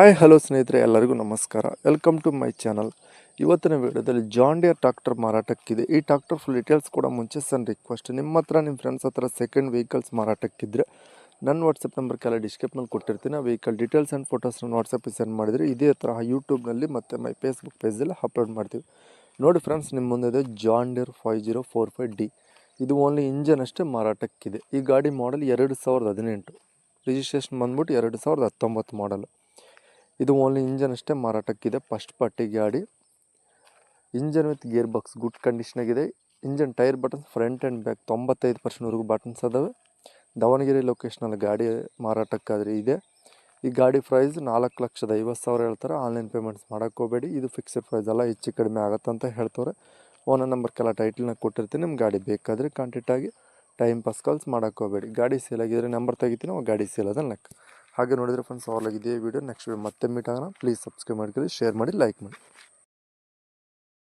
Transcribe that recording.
Hi hello ಸ್ನೇಹಿತರೆ, ಎಲ್ಲರಿಗೂ ನಮಸ್ಕಾರ. Welcome to my channel. ಇವತ್ತಿನ ವಿಡಿಯೋದಲ್ಲಿ ಜಾನ್ ಡಿಯರ್ ಟ್ರಾಕ್ಟರ್ ಮಾರಾಟಕ್ಕಿದೆ. ಈ ಟ್ರಾಕ್ಟರ್ ಫುಲ್ ಡೀಟೇಲ್ಸ್ ಕೂಡ ಮುಂಚೆ ಸಣ್ಣ ರಿಕ್ವೆಸ್ಟ್, ನಿಮ್ಮ ಹತ್ರ ನಿಮ್ಮ ಫ್ರೆಂಡ್ಸ್ ಹತ್ರ ಸೆಕೆಂಡ್ ವೆಹಿಕಲ್ಸ್ ಮಾರಾಟಕ್ಕಿದ್ರೆ ನನ್ನ ವಾಟ್ಸಪ್ ನಂಬರ್ ಕೆಲ ಡಿಸ್ಕ್ರಿಪ್ಷನಲ್ಲಿ ಕೊಟ್ಟಿರ್ತೀನಿ. ಆ ವೆಹಿಕಲ್ ಡೀಟೇಲ್ಸ್ ಆ್ಯಂಡ್ ಫೋಟೋಸ್ನ ವಾಟ್ಸಪ್ಪಿಗೆ ಸೆಂಡ್ ಮಾಡಿದರೆ ಇದೇ ಥರ ಯೂಟ್ಯೂಬ್ನಲ್ಲಿ ಮತ್ತು ಮೈ ಫೇಸ್ಬುಕ್ ಪೇಜಲ್ಲಿ ಅಪ್ಲೋಡ್ ಮಾಡ್ತೀವಿ. ನೋಡಿ ಫ್ರೆಂಡ್ಸ್, ನಿಮ್ಮ ಮುಂದೆ ಇದೆ ಜಾನ್ ಡಿಯರ್ 5045D. ಇದು ಓನ್ಲಿ ಇಂಜನ್ ಅಷ್ಟೇ ಮಾರಾಟಕ್ಕಿದೆ. ಈ ಗಾಡಿ ಮಾಡಲ್ 2018, ರಿಜಿಸ್ಟ್ರೇಷನ್ ಬಂದ್ಬಿಟ್ಟು 2019 ಮಾಡಲ್. ಇದು ಓನ್ಲಿ ಇಂಜನ್ ಅಷ್ಟೇ ಮಾರಾಟಕ್ಕಿದೆ. ಫಸ್ಟ್ ಪಾರ್ಟಿ ಗಾಡಿ. Engine with gear box good ಕಂಡೀಷನಾಗಿದೆ. Engine tyre buttons front and back 95%ವರೆಗೂ ಬಟನ್ಸ್ ಅದಾವೆ. ದಾವಣಗೆರೆ ಲೊಕೇಶನಲ್ಲಿ ಗಾಡಿ ಮಾರಾಟಕ್ಕಾದರೆ ಇದೆ. ಈ ಗಾಡಿ ಪ್ರೈಸ್ 4,50,000 ಹೇಳ್ತಾರೆ. ಆನ್ಲೈನ್ ಪೇಮೆಂಟ್ಸ್ ಮಾಡೋಕ್ಕೆ ಹೋಗಬೇಡಿ. ಇದು ಫಿಕ್ಸ್ಡ್ ಪ್ರೈಸ್ ಅಲ್ಲ, ಹೆಚ್ಚು ಕಡಿಮೆ ಆಗುತ್ತಂತ ಹೇಳ್ತವ್ರೆ. ಓನರ್ ನಂಬರ್ ಕೆಲ ಟೈಟಲ್ನ ಕೊಟ್ಟಿರ್ತೀನಿ. ನಿಮ್ಮ ಗಾಡಿ ಬೇಕಾದರೆ ಕಾಂಟ್ಯಾಕ್ಟ್ ಆಗಿ. ಟೈಮ್ ಪಾಸ್ ಕಾಲ್ಸ್ ಮಾಡೋಕ್ಕೆ ಹೋಗಬೇಡಿ. ಗಾಡಿ ಸೇಲ್ ಆಗಿದ್ರೆ ನಂಬರ್ ತೆಗಿತೀನಿ, ಗಾಡಿ ಸೇಲ್ ಅದ ಲೆಕ್ಕ. ಹಾಗೆ ನೋಡಿದರೆ ಫ್ರೆಂಡ್ಸ್, ಅವ್ರಲಾಗಿದೆ ವಿಡಿಯೋ. ನೆಕ್ಸ್ಟ್ ವಿಡಿಯೋ ಮತ್ತೆ ಮೀಟ್ ಆಗೋಣ. ಪ್ಲೀಸ್ ಸಬ್ಸ್ಕ್ರೈಬ್ ಮಾಡ್ಕೊಳ್ಳಿ, ಶೇರ್ ಮಾಡಿ, ಲೈಕ್ ಮಾಡಿ.